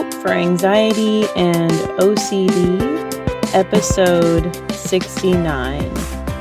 Help for Anxiety and OCD, episode 69.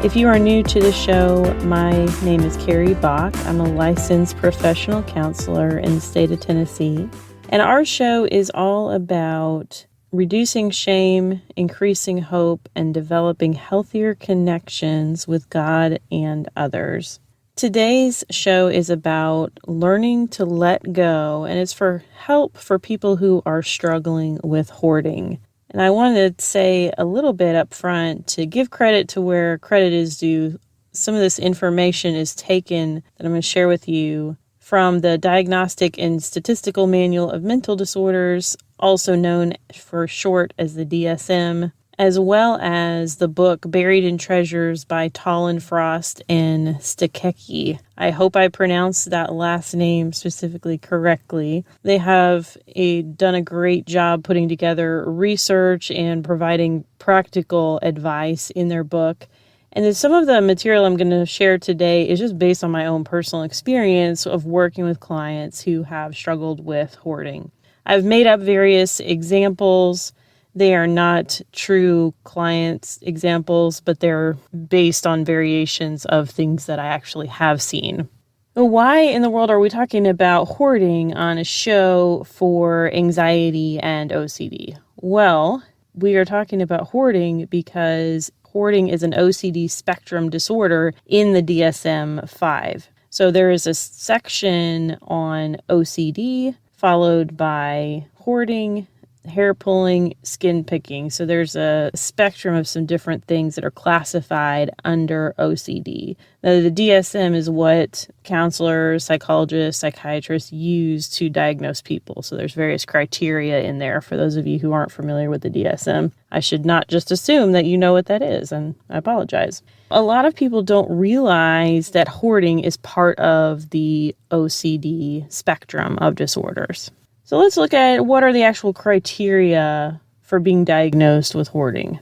If you are new to the show, my name is Carrie Bock. I'm a licensed professional counselor in the state of Tennessee. And our show is all about reducing shame, increasing hope, and developing healthier connections with God and others. Today's show is about learning to let go, and it's for help for people who are struggling with hoarding. And I wanted to say a little bit up front to give credit to where credit is due. Some of this information is taken that I'm going to share with you from the Diagnostic and Statistical Manual of Mental Disorders, also known for short as the DSM, as well as the book Buried in Treasures by Tolland Frost and Stakecki. I hope I pronounced that last name specifically correctly. They have done a great job putting together research and providing practical advice in their book. And then some of the material I'm going to share today is just based on my own personal experience of working with clients who have struggled with hoarding. I've made up various examples. They are not true clients' examples, but they're based on variations of things that I actually have seen. But why in the world are we talking about hoarding on a show for anxiety and OCD? Well, we are talking about hoarding because hoarding is an OCD spectrum disorder in the DSM-5. So there is a section on OCD followed by hoarding, hair pulling, skin picking. So there's a spectrum of some different things that are classified under OCD. Now, the DSM is what counselors, psychologists, psychiatrists use to diagnose people. So there's various criteria in there. For those of you who aren't familiar with the DSM, I should not just assume that you know what that is, and I apologize. A lot of people don't realize that hoarding is part of the OCD spectrum of disorders. So let's look at what are the actual criteria for being diagnosed with hoarding.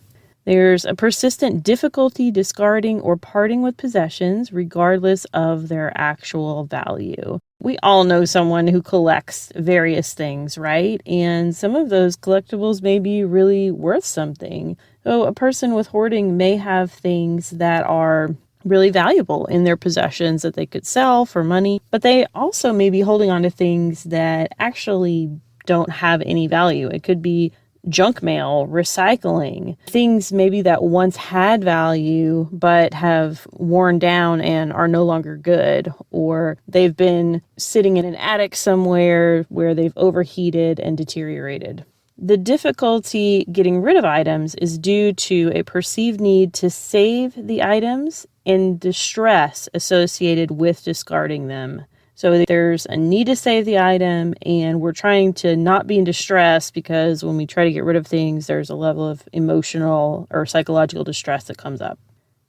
There's a persistent difficulty discarding or parting with possessions regardless of their actual value. We all know someone who collects various things, right? And some of those collectibles may be really worth something. So a person with hoarding may have things that are really valuable in their possessions that they could sell for money, but they also may be holding on to things that actually don't have any value. It could be junk mail, recycling, things maybe that once had value but have worn down and are no longer good, or they've been sitting in an attic somewhere where they've overheated and deteriorated. The difficulty getting rid of items is due to a perceived need to save the items and distress associated with discarding them. So there's a need to save the item, and we're trying to not be in distress because when we try to get rid of things, there's a level of emotional or psychological distress that comes up.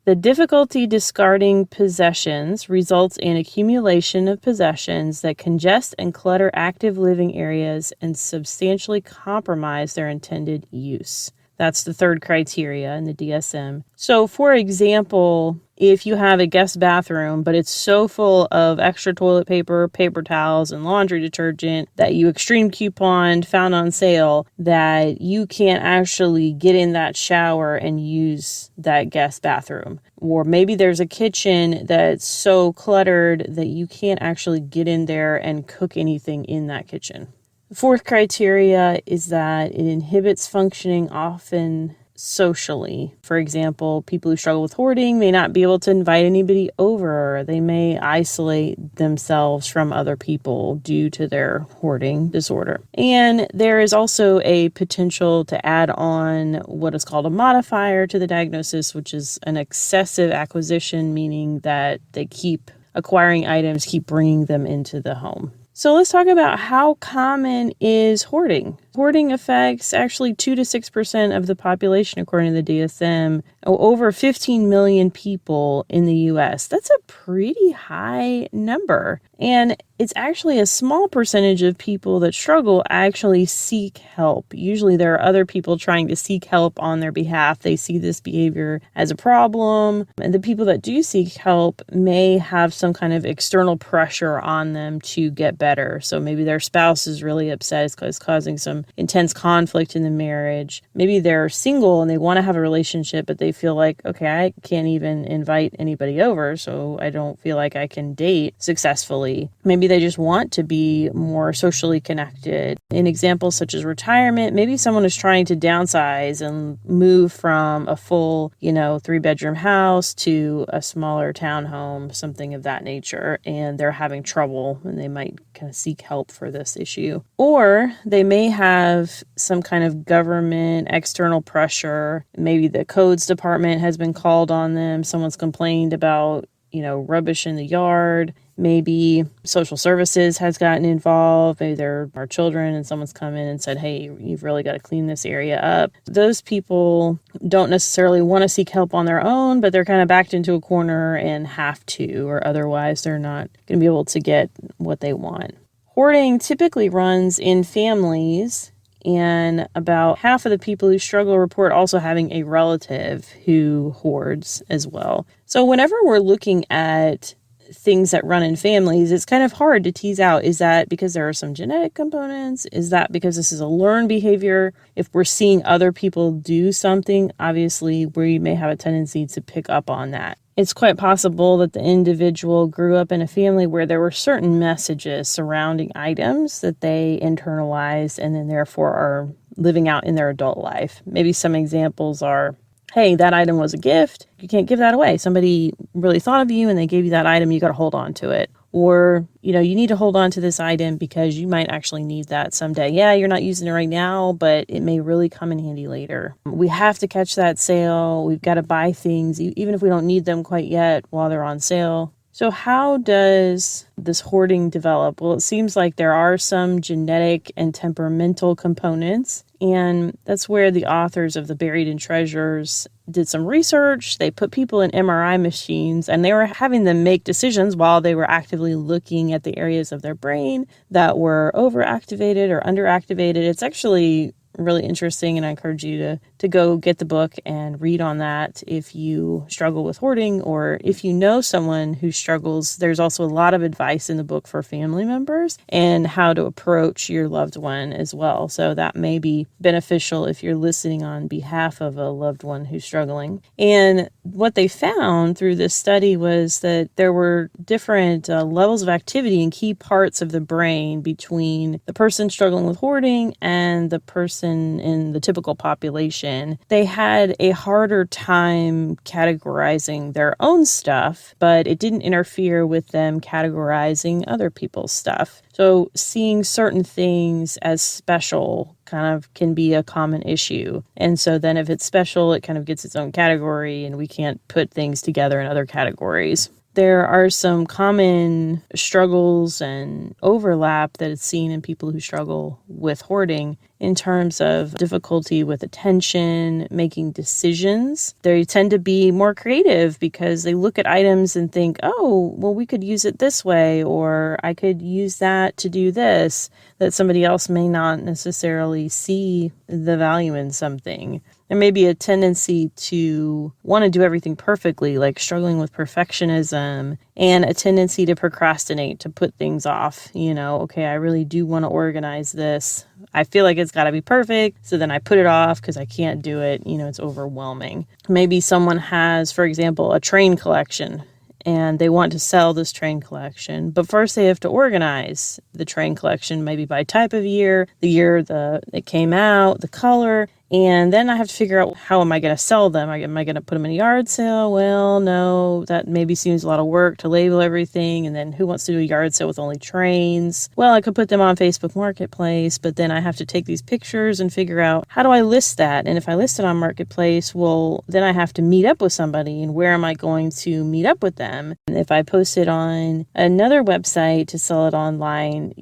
The difficulty discarding possessions results in accumulation of possessions that congest and clutter active living areas and substantially compromise their intended use. That's the third criteria in the DSM. So, for example, if you have a guest bathroom, but it's so full of extra toilet paper, paper towels, and laundry detergent that you extreme couponed, found on sale, that you can't actually get in that shower and use that guest bathroom. Or maybe there's a kitchen that's so cluttered that you can't actually get in there and cook anything in that kitchen. The fourth criteria is that it inhibits functioning often socially. For example, people who struggle with hoarding may not be able to invite anybody over. They may isolate themselves from other people due to their hoarding disorder. And there is also a potential to add on what is called a modifier to the diagnosis, which is an excessive acquisition, meaning that they keep acquiring items, keep bringing them into the home. So let's talk about how common is hoarding. Hoarding affects actually 2 to 6% of the population, according to the DSM. Over 15 million people in the U.S. That's a pretty high number. And it's actually a small percentage of people that struggle actually seek help. Usually there are other people trying to seek help on their behalf. They see this behavior as a problem. And the people that do seek help may have some kind of external pressure on them to get better better. So maybe their spouse is really upset. It's causing some intense conflict in the marriage. Maybe they're single and they want to have a relationship, but they feel like, okay, I can't even invite anybody over, so I don't feel like I can date successfully. Maybe they just want to be more socially connected. In examples such as retirement, maybe someone is trying to downsize and move from a full, 3-bedroom house to a smaller townhome, something of that nature, and they're having trouble and they might kind of seek help for this issue. Or they may have some kind of government external pressure. Maybe the codes department has been called on them. Someone's complained about, rubbish in the yard. Maybe social services has gotten involved. Maybe there are children and someone's come in and said, hey, you've really got to clean this area up. Those people don't necessarily want to seek help on their own, but they're kind of backed into a corner and have to, or otherwise they're not going to be able to get what they want. Hoarding typically runs in families, and about half of the people who struggle report also having a relative who hoards as well. So whenever we're looking at things that run in families, it's kind of hard to tease out, is that because there are some genetic components? Is that because this is a learned behavior? If we're seeing other people do something, obviously we may have a tendency to pick up on that. It's quite possible that the individual grew up in a family where there were certain messages surrounding items that they internalized and then therefore are living out in their adult life. Maybe some examples are, hey, that item was a gift. You can't give that away. Somebody really thought of you and they gave you that item. You got to hold on to it. Or, you need to hold on to this item because you might actually need that someday. Yeah, you're not using it right now, but it may really come in handy later. We have to catch that sale. We've got to buy things, even if we don't need them quite yet, while they're on sale. So how does this hoarding develop? Well, it seems like there are some genetic and temperamental components, and that's where the authors of The Buried in Treasures did some research. They put people in MRI machines, and they were having them make decisions while they were actively looking at the areas of their brain that were overactivated or underactivated. It's actually really interesting, and I encourage you to go get the book and read on that if you struggle with hoarding, or if you know someone who struggles. There's also a lot of advice in the book for family members and how to approach your loved one as well. So that may be beneficial if you're listening on behalf of a loved one who's struggling. And what they found through this study was that there were different levels of activity in key parts of the brain between the person struggling with hoarding and the person in the typical population. They had a harder time categorizing their own stuff, but it didn't interfere with them categorizing other people's stuff. So seeing certain things as special kind of can be a common issue. And so then if it's special, it kind of gets its own category and we can't put things together in other categories. There are some common struggles and overlap that is seen in people who struggle with hoarding in terms of difficulty with attention, making decisions. They tend to be more creative because they look at items and think, oh, well, we could use it this way, or I could use that to do this, that somebody else may not necessarily see the value in something. There may be a tendency to want to do everything perfectly, like struggling with perfectionism, and a tendency to procrastinate, to put things off. Okay, I really do want to organize this. I feel like it's got to be perfect, so then I put it off because I can't do it. It's overwhelming. Maybe someone has, for example, a train collection, and they want to sell this train collection, but first they have to organize the train collection, maybe by type of year, the year it came out, the color, and then I have to figure out, how am I going to sell them? Am I going to put them in a yard sale? Well, no, that maybe seems a lot of work to label everything. And then who wants to do a yard sale with only trains? Well, I could put them on Facebook Marketplace, but then I have to take these pictures and figure out, how do I list that? And if I list it on Marketplace, well, then I have to meet up with somebody, and where am I going to meet up with them? And if I post it on another website to sell it online,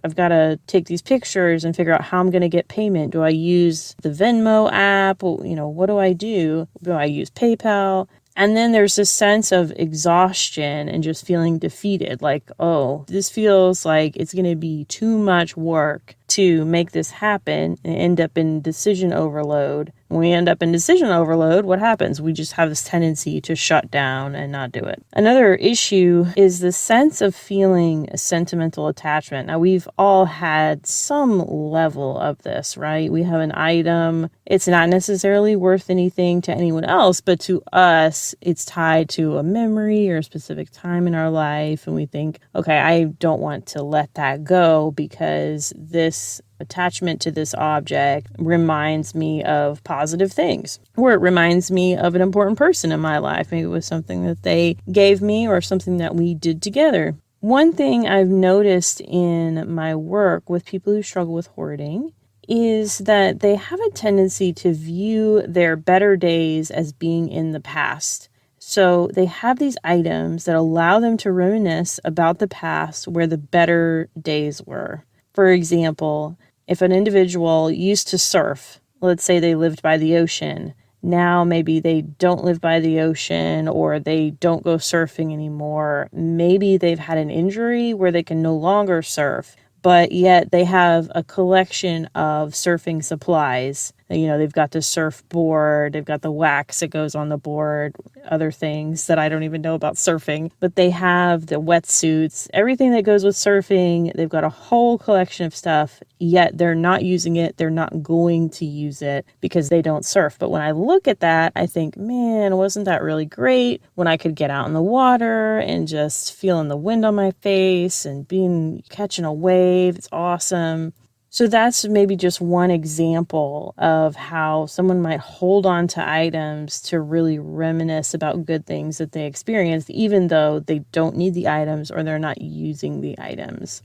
I've got to take these pictures and figure out how I'm going to get payment. Do I use the Venmo app? What do I do? Do I use PayPal? And then there's this sense of exhaustion and just feeling defeated. Like, oh, this feels like it's going to be too much work to make this happen, and end up in decision overload. When we end up in decision overload, what happens? We just have this tendency to shut down and not do it. Another issue is the sense of feeling a sentimental attachment. Now, we've all had some level of this, right? We have an item. It's not necessarily worth anything to anyone else, but to us, it's tied to a memory or a specific time in our life. And we think, okay, I don't want to let that go because this attachment to this object reminds me of positive things, or it reminds me of an important person in my life. Maybe it was something that they gave me or something that we did together. One thing I've noticed in my work with people who struggle with hoarding is that they have a tendency to view their better days as being in the past. So they have these items that allow them to reminisce about the past where the better days were. For example, if an individual used to surf, let's say they lived by the ocean, now maybe they don't live by the ocean or they don't go surfing anymore. Maybe they've had an injury where they can no longer surf, but yet they have a collection of surfing supplies. You know, they've got the surfboard, they've got the wax that goes on the board, other things that I don't even know about surfing, but they have the wetsuits, everything that goes with surfing. They've got a whole collection of stuff, yet they're not using it. They're not going to use it because they don't surf. But when I look at that, I think, man, wasn't that really great when I could get out in the water and just feeling the wind on my face and catching a wave. It's awesome. So that's maybe just one example of how someone might hold on to items to really reminisce about good things that they experienced, even though they don't need the items or they're not using the items.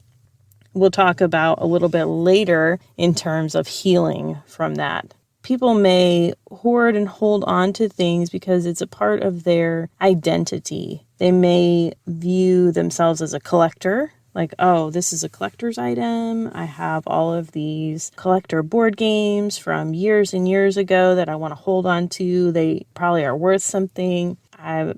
We'll talk about a little bit later in terms of healing from that. People may hoard and hold on to things because it's a part of their identity. They may view themselves as a collector. Like, oh, this is a collector's item. I have all of these collector board games from years and years ago that I want to hold on to. They probably are worth something.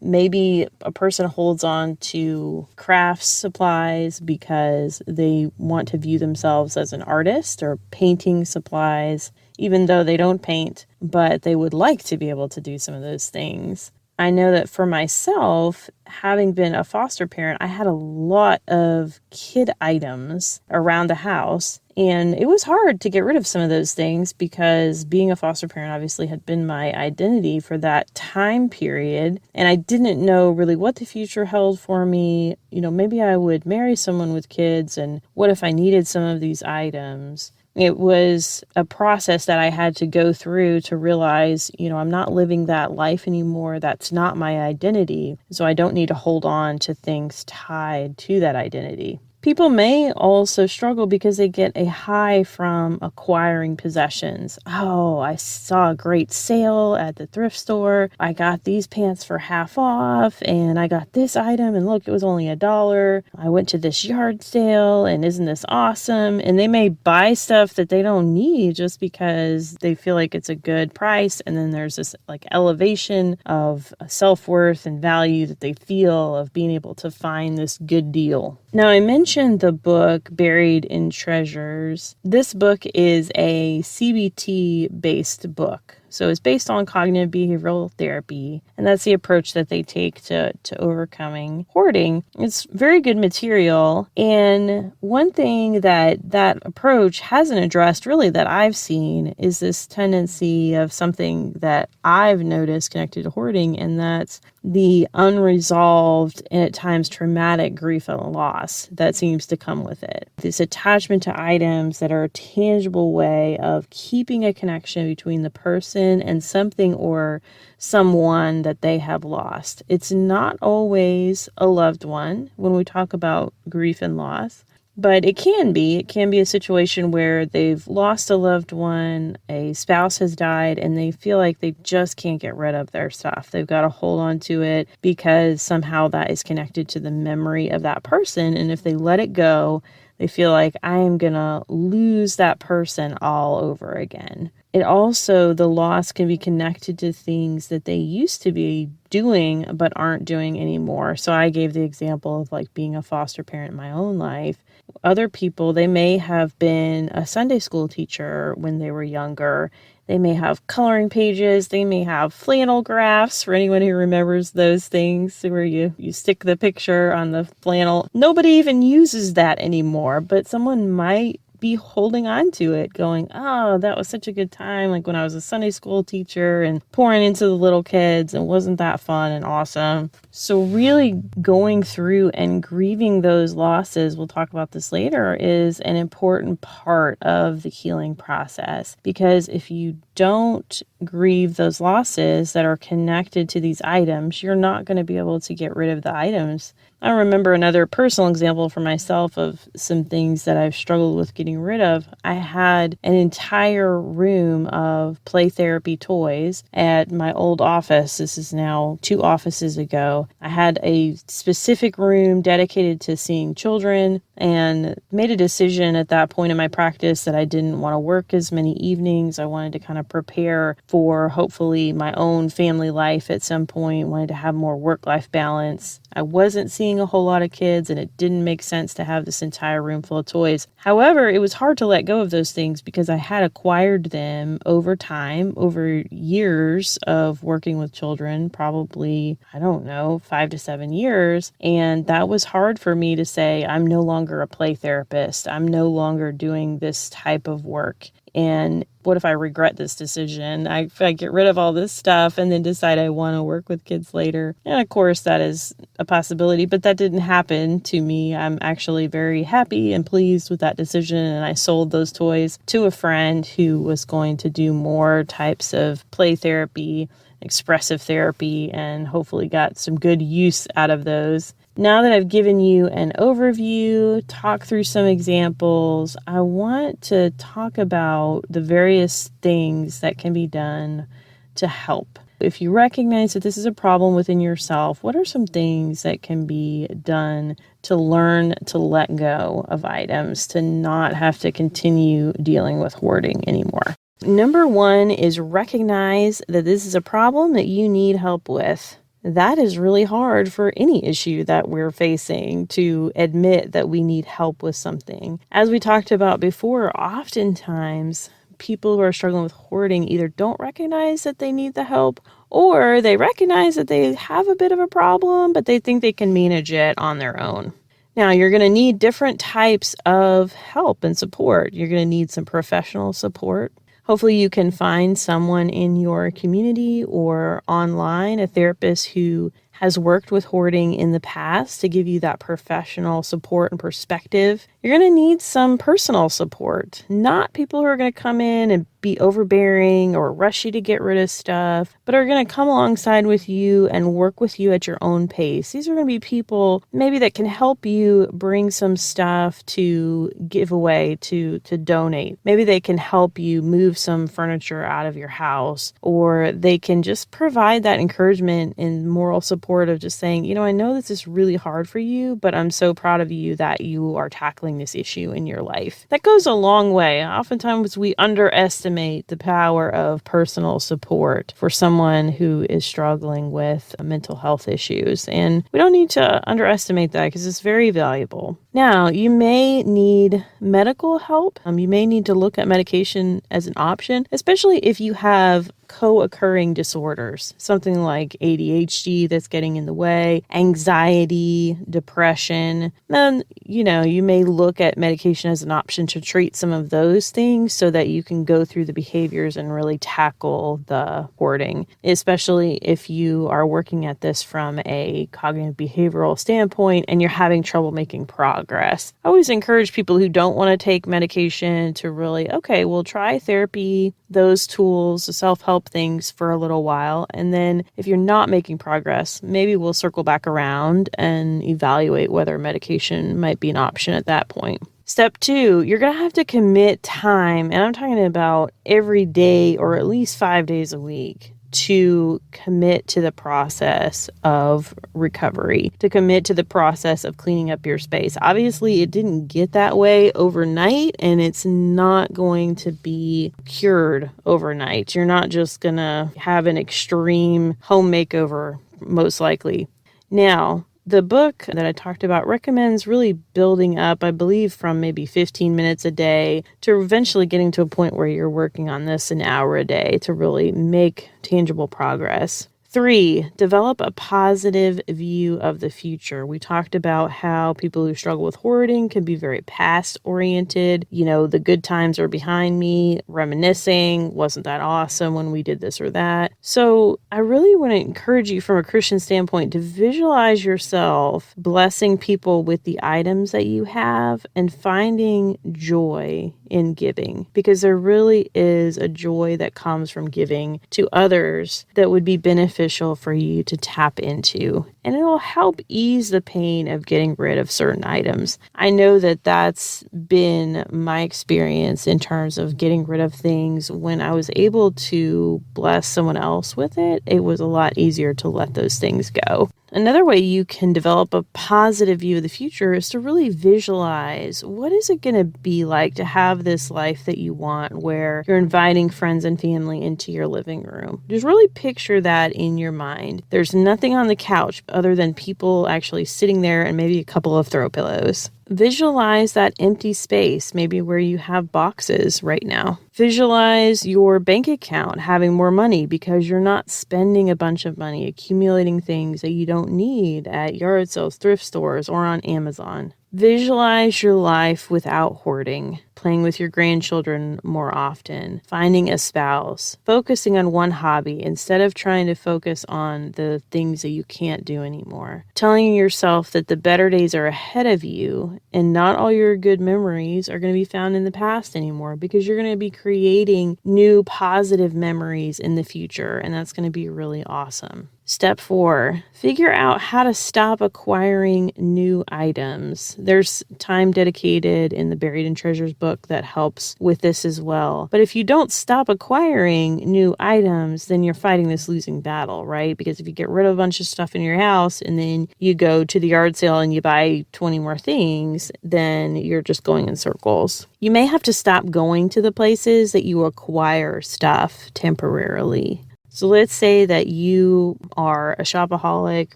Maybe a person holds on to craft supplies because they want to view themselves as an artist, or painting supplies, even though they don't paint, but they would like to be able to do some of those things. I know that for myself, having been a foster parent, I had a lot of kid items around the house, and it was hard to get rid of some of those things because being a foster parent obviously had been my identity for that time period, and I didn't know really what the future held for me. You know, maybe I would marry someone with kids, and what if I needed some of these items? It was a process that I had to go through to realize, you know, I'm not living that life anymore. That's not my identity. So I don't need to hold on to things tied to that identity. People may also struggle because they get a high from acquiring possessions. Oh, I saw a great sale at the thrift store. I got these pants for half off, and I got this item, and look, it was only $1. I went to this yard sale, and isn't this awesome? And they may buy stuff that they don't need just because they feel like it's a good price. And then there's this like elevation of self-worth and value that they feel of being able to find this good deal. Now, I mentioned the book Buried in Treasures. This book is a CBT-based book. So it's based on cognitive behavioral therapy, and that's the approach that they take to overcoming hoarding. It's very good material, and one thing that approach hasn't addressed really that I've seen is this tendency of something that I've noticed connected to hoarding, and that's the unresolved and at times traumatic grief and loss that seems to come with it. This attachment to items that are a tangible way of keeping a connection between the person and something or someone that they have lost. It's not always a loved one when we talk about grief and loss, but it can be. It can be a situation where they've lost a loved one, a spouse has died, and they feel like they just can't get rid of their stuff. They've got to hold on to it because somehow that is connected to the memory of that person. And if they let it go, they feel like I am going to lose that person all over again. It also, the loss can be connected to things that they used to be doing but aren't doing anymore. So I gave the example of like being a foster parent in my own life. Other people, they may have been a Sunday school teacher when they were younger. They may have coloring pages. They may have flannel graphs, for anyone who remembers those things where you stick the picture on the flannel. Nobody even uses that anymore, but someone might be holding on to it, going, oh, that was such a good time, like when I was a Sunday school teacher, and pouring into the little kids, and wasn't that fun and awesome? So really going through and grieving those losses, we'll talk about this later, is an important part of the healing process. Because if you don't grieve those losses that are connected to these items, you're not going to be able to get rid of the items. I remember another personal example for myself of some things that I've struggled with getting rid of. I had an entire room of play therapy toys at my old office. This is now 2 offices ago. I had a specific room dedicated to seeing children, and made a decision at that point in my practice that I didn't want to work as many evenings. I wanted to kind of prepare for hopefully my own family life at some point, wanted to have more work-life balance. I wasn't seeing a whole lot of kids, and it didn't make sense to have this entire room full of toys. However, it was hard to let go of those things because I had acquired them over time, over years of working with children, probably, 5 to 7 years. And that was hard for me to say, I'm no longer a play therapist. I'm no longer doing this type of work. And what if I regret this decision? If I get rid of all this stuff and then decide I want to work with kids later. And of course, that is a possibility, but that didn't happen to me. I'm actually very happy and pleased with that decision. And I sold those toys to a friend who was going to do more types of play therapy, expressive therapy, and hopefully got some good use out of those. Now that I've given you an overview, talk through some examples, I want to talk about the various things that can be done to help. If you recognize that this is a problem within yourself, what are some things that can be done to learn to let go of items, to not have to continue dealing with hoarding anymore? Number 1 is recognize that this is a problem that you need help with. That is really hard for any issue that we're facing, to admit that we need help with something. As we talked about before, oftentimes people who are struggling with hoarding either don't recognize that they need the help, or they recognize that they have a bit of a problem, but they think they can manage it on their own. Now, you're going to need different types of help and support. You're going to need some professional support. Hopefully you can find someone in your community or online, a therapist who has worked with hoarding in the past, to give you that professional support and perspective. You're going to need some personal support, not people who are going to come in and be overbearing or rush you to get rid of stuff, but are going to come alongside with you and work with you at your own pace. These are going to be people maybe that can help you bring some stuff to give away, to donate. Maybe they can help you move some furniture out of your house, or they can just provide that encouragement and moral support of just saying, I know this is really hard for you, but I'm so proud of you that you are tackling this issue in your life. That goes a long way. Oftentimes we underestimate the power of personal support for someone who is struggling with mental health issues. And we don't need to underestimate that, because it's very valuable. Now, you may need medical help. You may need to look at medication as an option, especially if you have co-occurring disorders, something like ADHD that's getting in the way, anxiety, depression. Then, you may look at medication as an option to treat some of those things so that you can go through the behaviors and really tackle the hoarding, especially if you are working at this from a cognitive behavioral standpoint and you're having trouble making progress. I always encourage people who don't want to take medication to really, we'll try therapy, those tools, the self-help things for a little while. And then if you're not making progress, maybe we'll circle back around and evaluate whether medication might be an option at that point. Step 2, you're going to have to commit time, and I'm talking about every day or at least 5 days a week, to commit to the process of recovery, to commit to the process of cleaning up your space. Obviously, it didn't get that way overnight, and it's not going to be cured overnight. You're not just going to have an extreme home makeover, most likely. Now, the book that I talked about recommends really building up, I believe, from maybe 15 minutes a day to eventually getting to a point where you're working on this an hour a day to really make tangible progress. 3, develop a positive view of the future. We talked about how people who struggle with hoarding can be very past-oriented. The good times are behind me, reminiscing, wasn't that awesome when we did this or that? So I really want to encourage you from a Christian standpoint to visualize yourself blessing people with the items that you have and finding joy in giving, because there really is a joy that comes from giving to others that would be beneficial for you to tap into, and it'll help ease the pain of getting rid of certain items. I know that that's been my experience in terms of getting rid of things. When I was able to bless someone else with it, it was a lot easier to let those things go. Another way you can develop a positive view of the future is to really visualize what is it going to be like to have this life that you want, where you're inviting friends and family into your living room. Just really picture that in your mind. There's nothing on the couch other than people actually sitting there and maybe a couple of throw pillows. Visualize that empty space, maybe where you have boxes right now. Visualize your bank account having more money because you're not spending a bunch of money accumulating things that you don't need at yard sales, thrift stores, or on Amazon. Visualize your life without hoarding, playing with your grandchildren more often, finding a spouse, focusing on one hobby instead of trying to focus on the things that you can't do anymore. Telling yourself that the better days are ahead of you and not all your good memories are going to be found in the past anymore, because you're going to be creating new positive memories in the future, and that's going to be really awesome. Step 4, figure out how to stop acquiring new items. There's time dedicated in the Buried in Treasures book that helps with this as well. But if you don't stop acquiring new items, then you're fighting this losing battle, right? Because if you get rid of a bunch of stuff in your house and then you go to the yard sale and you buy 20 more things, then you're just going in circles. You may have to stop going to the places that you acquire stuff temporarily. So let's say that you are a shopaholic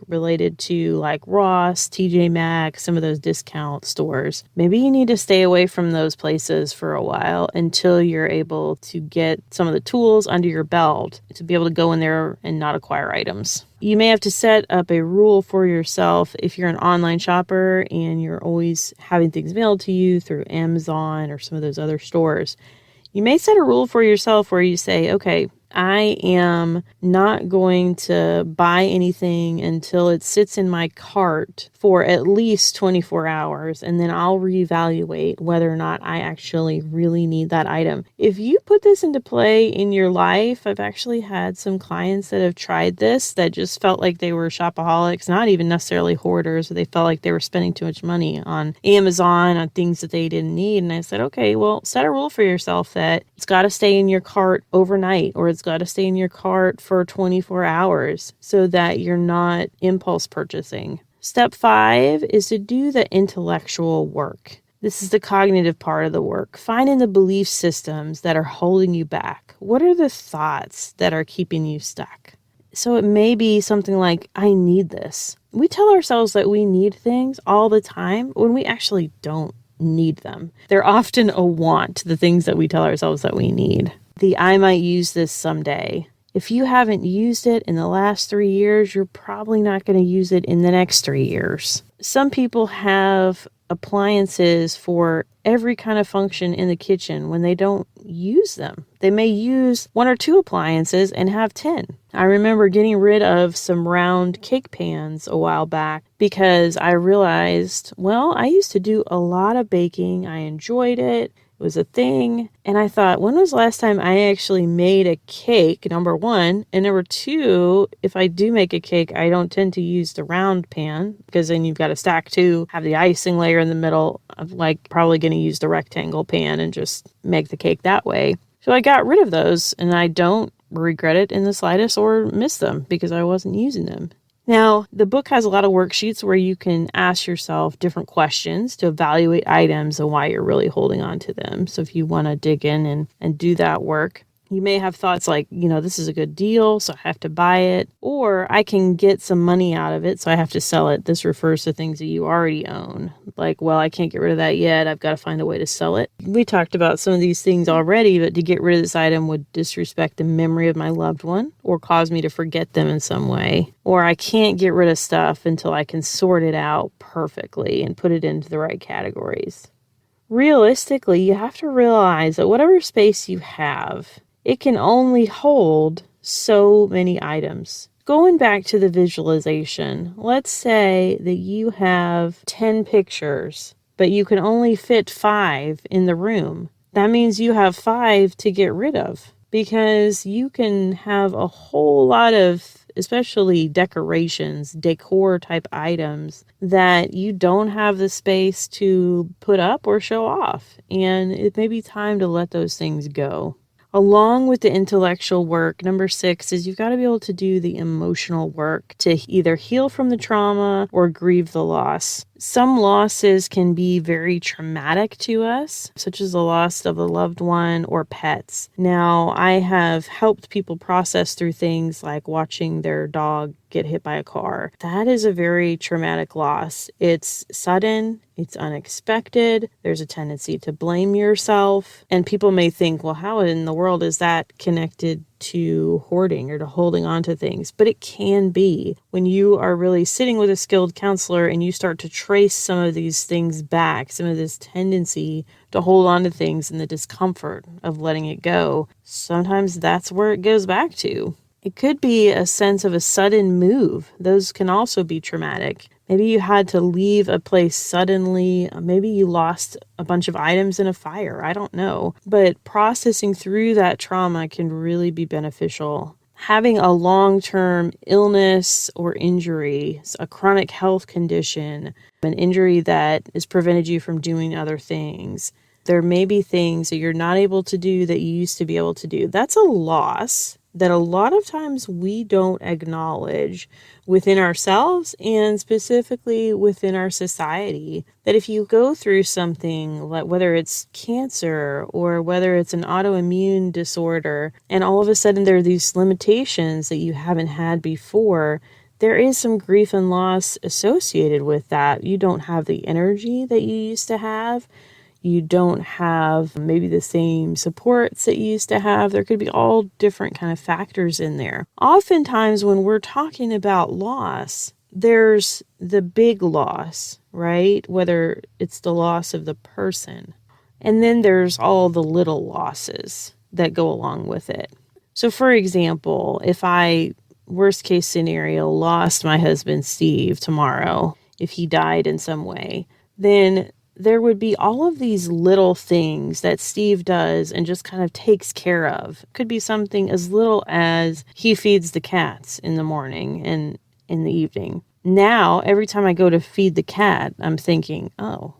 related to like Ross, TJ Maxx, some of those discount stores. Maybe you need to stay away from those places for a while until you're able to get some of the tools under your belt to be able to go in there and not acquire items. You may have to set up a rule for yourself if you're an online shopper and you're always having things mailed to you through Amazon or some of those other stores. You may set a rule for yourself where you say, okay, I am not going to buy anything until it sits in my cart for at least 24 hours, and then I'll reevaluate whether or not I actually really need that item. If you put this into play in your life, I've actually had some clients that have tried this that just felt like they were shopaholics, not even necessarily hoarders, but they felt like they were spending too much money on Amazon on things that they didn't need. And I said, okay, well, set a rule for yourself that it's got to stay in your cart overnight, or it's got to stay in your cart for 24 hours so that you're not impulse purchasing. Step 5 is to do the intellectual work. This is the cognitive part of the work. Finding the belief systems that are holding you back. What are the thoughts that are keeping you stuck? So it may be something like, I need this. We tell ourselves that we need things all the time when we actually don't need them. They're often a want, the things that we tell ourselves that we need. I might use this someday. If you haven't used it in the last 3 years, you're probably not going to use it in the next 3 years. Some people have appliances for every kind of function in the kitchen when they don't use them. They may use 1 or 2 appliances and have 10. I remember getting rid of some round cake pans a while back because I realized, well, I used to do a lot of baking. I enjoyed it. It was a thing. And I thought, when was the last time I actually made a cake, number 1? And number 2, if I do make a cake, I don't tend to use the round pan because then you've got to stack 2, have the icing layer in the middle. I'm probably going to use the rectangle pan and just make the cake that way. So I got rid of those and I don't regret it in the slightest or miss them because I wasn't using them. Now, the book has a lot of worksheets where you can ask yourself different questions to evaluate items and why you're really holding on to them. So if you want to dig in and do that work, you may have thoughts like, this is a good deal, so I have to buy it, or I can get some money out of it, so I have to sell it. This refers to things that you already own. Like, well, I can't get rid of that yet. I've got to find a way to sell it. We talked about some of these things already, but to get rid of this item would disrespect the memory of my loved one or cause me to forget them in some way. Or I can't get rid of stuff until I can sort it out perfectly and put it into the right categories. Realistically, you have to realize that whatever space you have, it can only hold so many items. Going back to the visualization, let's say that you have 10 pictures, but you can only fit 5 in the room. That means you have 5 to get rid of because you can have a whole lot of, especially decorations, decor type items that you don't have the space to put up or show off. And it may be time to let those things go. Along with the intellectual work, number 6 is you've got to be able to do the emotional work to either heal from the trauma or grieve the loss. Some losses can be very traumatic to us, such as the loss of a loved one or pets. Now, I have helped people process through things like watching their dog get hit by a car. That is a very traumatic loss. It's sudden, it's unexpected, there's a tendency to blame yourself, and people may think, well, how in the world is that connected to hoarding or to holding on to things? But it can be when you are really sitting with a skilled counselor and you start to trace some of these things back, some of this tendency to hold on to things and the discomfort of letting it go. Sometimes that's where it goes back to. It could be a sense of a sudden move. Those can also be traumatic. Maybe you had to leave a place suddenly. Maybe you lost a bunch of items in a fire. I don't know. But processing through that trauma can really be beneficial. Having a long-term illness or injury, a chronic health condition, an injury that has prevented you from doing other things. There may be things that you're not able to do that you used to be able to do. That's a loss that a lot of times we don't acknowledge within ourselves and specifically within our society. That if you go through something like whether it's cancer or whether it's an autoimmune disorder, and all of a sudden there are these limitations that you haven't had before, there is some grief and loss associated with that. You don't have the energy that you used to have. You don't have maybe the same supports that you used to have. There could be all different kind of factors in there. Oftentimes when we're talking about loss, there's the big loss, right? Whether it's the loss of the person. And then there's all the little losses that go along with it. So for example, if I, worst case scenario, lost my husband Steve tomorrow, if he died in some way, then there would be all of these little things that Steve does and just kind of takes care of. It could be something as little as he feeds the cats in the morning and in the evening. Now, every time I go to feed the cat, I'm thinking, oh,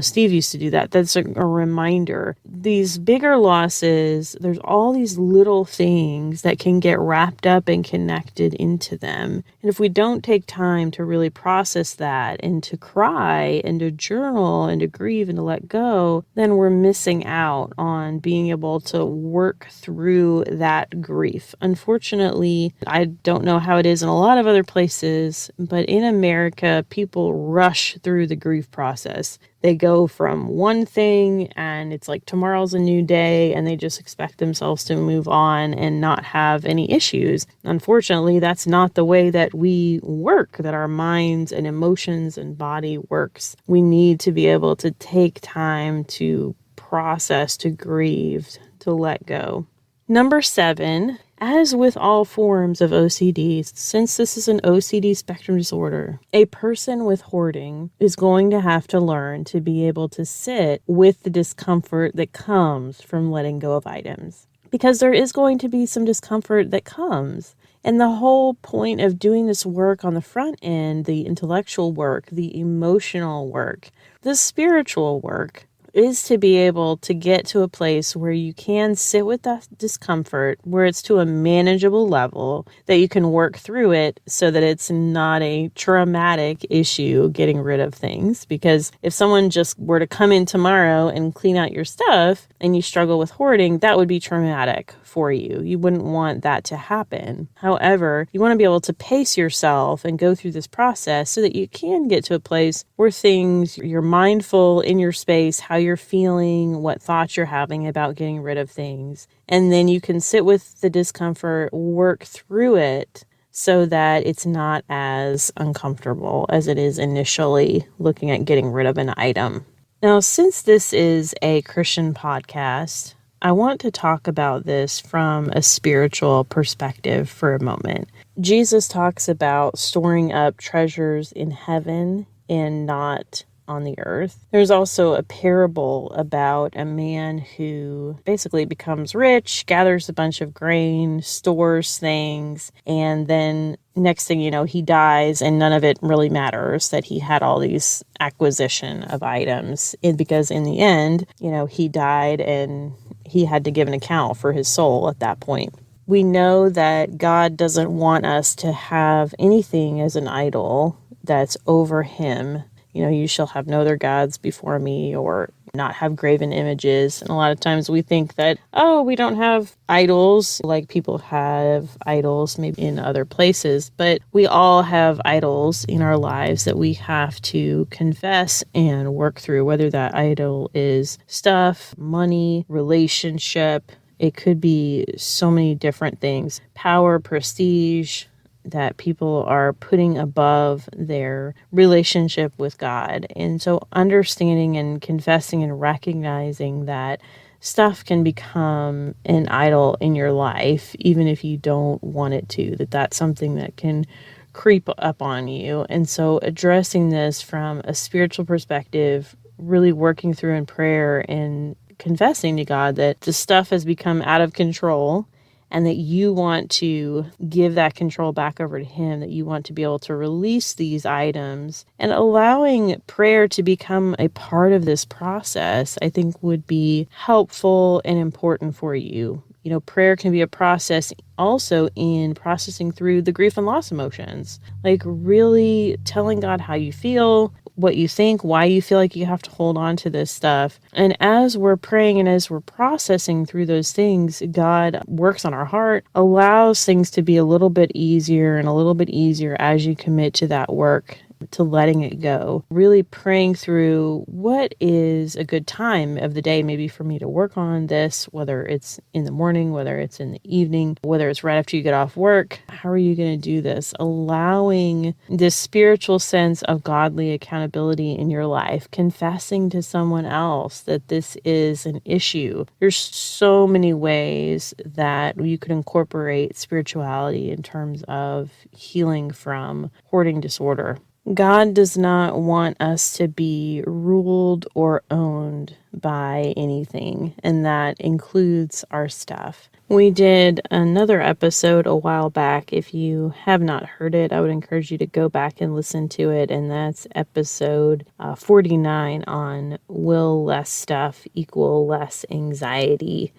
Steve used to do that. That's a reminder. These bigger losses, there's all these little things that can get wrapped up and connected into them. And if we don't take time to really process that and to cry and to journal and to grieve and to let go, then we're missing out on being able to work through that grief. Unfortunately, I don't know how it is in a lot of other places, but in America, people rush through the grief process. They go from one thing and it's like tomorrow's a new day and they just expect themselves to move on and not have any issues. Unfortunately, that's not the way that we work, that our minds and emotions and body works. We need to be able to take time to process, to grieve, to let go. Number 7, as with all forms of OCD, since this is an OCD spectrum disorder, a person with hoarding is going to have to learn to be able to sit with the discomfort that comes from letting go of items. Because there is going to be some discomfort that comes. And the whole point of doing this work on the front end, the intellectual work, the emotional work, the spiritual work, is to be able to get to a place where you can sit with that discomfort, where it's to a manageable level, that you can work through it so that it's not a traumatic issue getting rid of things. Because if someone just were to come in tomorrow and clean out your stuff and you struggle with hoarding, that would be traumatic for you. You wouldn't want that to happen. However, you want to be able to pace yourself and go through this process so that you can get to a place where you're mindful in your space, how you're feeling, what thoughts you're having about getting rid of things. And then you can sit with the discomfort, work through it so that it's not as uncomfortable as it is initially looking at getting rid of an item. Now, since this is a Christian podcast, I want to talk about this from a spiritual perspective for a moment. Jesus talks about storing up treasures in heaven and not on the earth. There's also a parable about a man who basically becomes rich, gathers a bunch of grain, stores things, and then next thing you know, he dies and none of it really matters that he had all these acquisition of items. Because in the end, he died and he had to give an account for his soul at that point. We know that God doesn't want us to have anything as an idol that's over him. You shall have no other gods before me, or not have graven images. And a lot of times we think that, we don't have idols, like people have idols maybe in other places, but we all have idols in our lives that we have to confess and work through, whether that idol is stuff, money, relationship. It could be so many different things. Power, prestige, that people are putting above their relationship with God. And so understanding and confessing and recognizing that stuff can become an idol in your life, even if you don't want it to, that's something that can creep up on you. And so addressing this from a spiritual perspective, really working through in prayer and confessing to God that the stuff has become out of control, and that you want to give that control back over to him, that you want to be able to release these items, and allowing prayer to become a part of this process, I think would be helpful and important for you. Prayer can be a process also in processing through the grief and loss emotions, like really telling God how you feel, what you think, why you feel like you have to hold on to this stuff. And as we're praying and as we're processing through those things, God works on our heart, allows things to be a little bit easier and a little bit easier as you commit to that work, to letting it go. Really praying through what is a good time of the day maybe for me to work on this, whether it's in the morning, whether it's in the evening, whether it's right after you get off work. How are you going to do this? Allowing this spiritual sense of godly accountability in your life, confessing to someone else that this is an issue. There's so many ways that you could incorporate spirituality in terms of healing from hoarding disorder. God does not want us to be ruled or owned by anything, and that includes our stuff. We did another episode a while back. If you have not heard it, I would encourage you to go back and listen to it, and that's episode 49 on will less stuff equal less anxiety.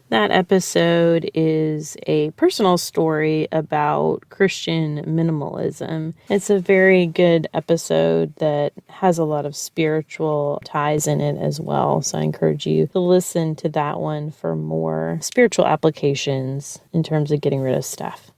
That episode is a personal story about Christian minimalism. It's a very good episode that has a lot of spiritual ties in it as well. So I encourage you to listen to that one for more spiritual applications in terms of getting rid of stuff.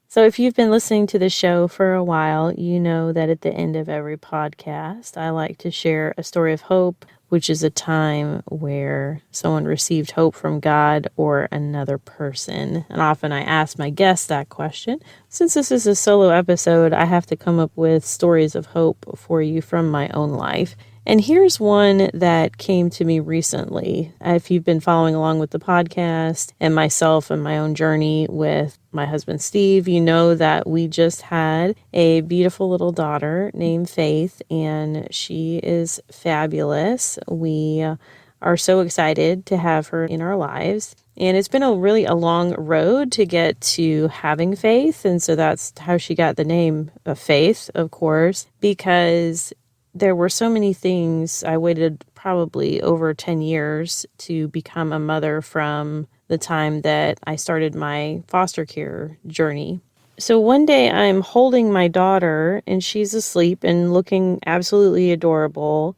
So if you've been listening to the show for a while, you know that at the end of every podcast, I like to share a story of hope, which is a time where someone received hope from God or another person. And often I ask my guests that question. Since this is a solo episode, I have to come up with stories of hope for you from my own life. And here's one that came to me recently. If you've been following along with the podcast and myself and my own journey with my husband, Steve, you know that we just had a beautiful little daughter named Faith, and she is fabulous. We are so excited to have her in our lives. And it's been a long road to get to having Faith. And so that's how she got the name of Faith, of course, because there were so many things. I waited probably over 10 years to become a mother from the time that I started my foster care journey. So one day I'm holding my daughter and she's asleep and looking absolutely adorable.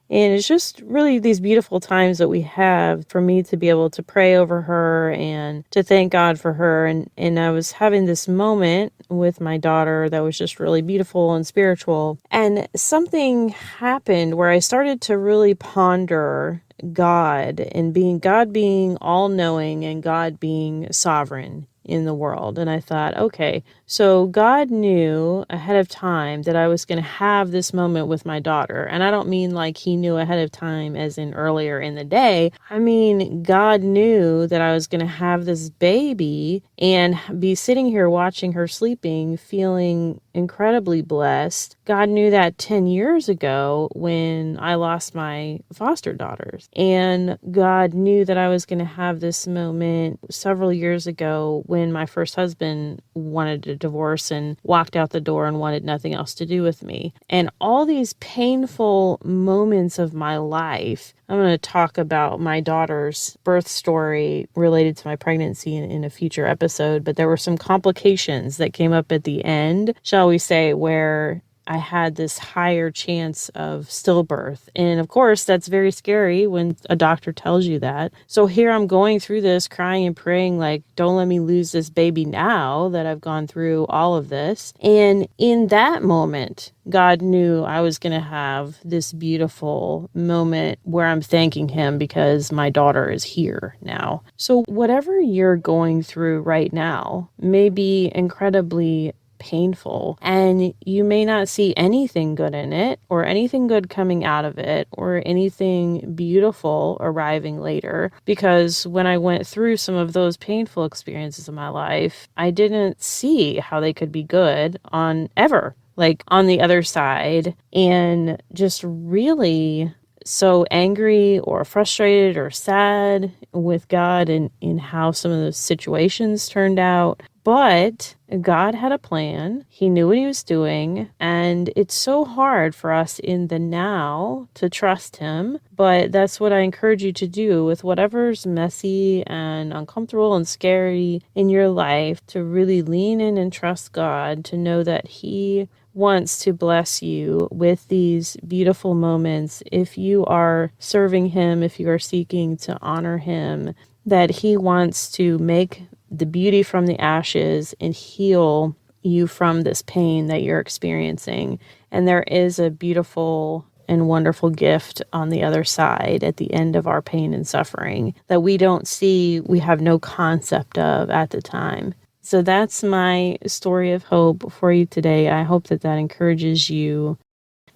And it's just really these beautiful times that we have for me to be able to pray over her and to thank God for her. And I was having this moment with my daughter that was just really beautiful and spiritual. And something happened where I started to really ponder God and God being all knowing and God being sovereign in the world. And I thought, okay, so God knew ahead of time that I was going to have this moment with my daughter. And I don't mean like he knew ahead of time as in earlier in the day. I mean, God knew that I was going to have this baby and be sitting here watching her sleeping, feeling incredibly blessed. God knew that 10 years ago when I lost my foster daughters. And God knew that I was going to have this moment several years ago when my first husband wanted a divorce and walked out the door and wanted nothing else to do with me. And all these painful moments of my life, I'm going to talk about my daughter's birth story related to my pregnancy in a future episode, but there were some complications that came up at the end, shall we say, where I had this higher chance of stillbirth. And of course, that's very scary when a doctor tells you that. So here I'm going through this, crying and praying, like, don't let me lose this baby now that I've gone through all of this. And in that moment, God knew I was going to have this beautiful moment where I'm thanking him because my daughter is here now. So whatever you're going through right now may be incredibly painful and you may not see anything good in it or anything good coming out of it or anything beautiful arriving later, because when I went through some of those painful experiences in my life, I didn't see how they could be good on the other side, and just really so angry or frustrated or sad with God and in how some of the situations turned out. But God had a plan. He knew what he was doing. And it's so hard for us in the now to trust him. But that's what I encourage you to do with whatever's messy and uncomfortable and scary in your life, to really lean in and trust God, to know that he wants to bless you with these beautiful moments. If you are serving him, if you are seeking to honor him, that he wants to make the beauty from the ashes and heal you from this pain that you're experiencing. And there is a beautiful and wonderful gift on the other side at the end of our pain and suffering that we don't see, we have no concept of at the time. So that's my story of hope for you today. I hope that encourages you.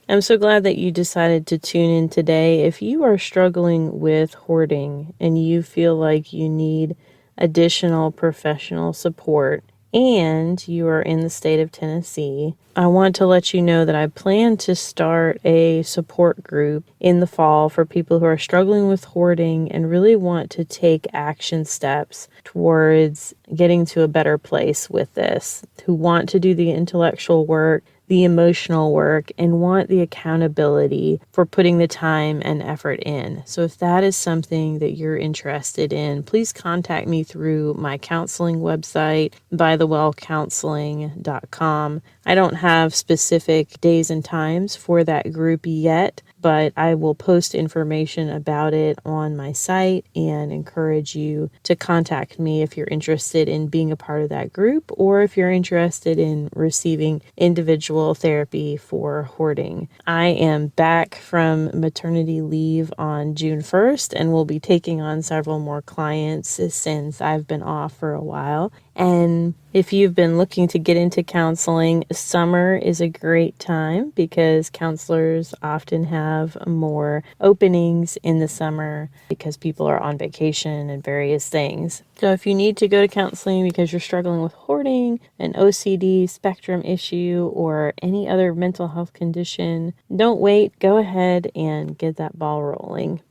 I'm so glad that you decided to tune in today. If you are struggling with hoarding and you feel like you need additional professional support and you are in the state of Tennessee, I want to let you know that I plan to start a support group in the fall for people who are struggling with hoarding and really want to take action steps towards getting to a better place with this, who want to do the intellectual work, the emotional work, and want the accountability for putting the time and effort in. So if that is something that you're interested in, please contact me through my counseling website, bythewellcounseling.com. I don't have specific days and times for that group yet, but I will post information about it on my site and encourage you to contact me if you're interested in being a part of that group or if you're interested in receiving individual therapy for hoarding. I am back from maternity leave on June 1st and will be taking on several more clients since I've been off for a while. And if you've been looking to get into counseling, summer is a great time because counselors often have more openings in the summer because people are on vacation and various things. So if you need to go to counseling because you're struggling with hoarding, an OCD spectrum issue, or any other mental health condition, don't wait. Go ahead and get that ball rolling.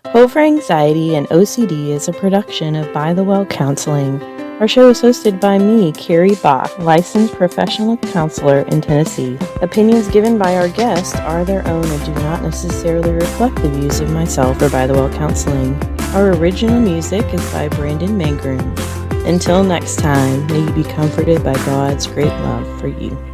Hope for Anxiety and OCD is a production of By the Well Counseling. Our show is hosted by me, Carrie Bock, licensed professional counselor in Tennessee. Opinions given by our guests are their own and do not necessarily reflect the views of myself or By the Well Counseling. Our original music is by Brandon Mangrum. Until next time, may you be comforted by God's great love for you.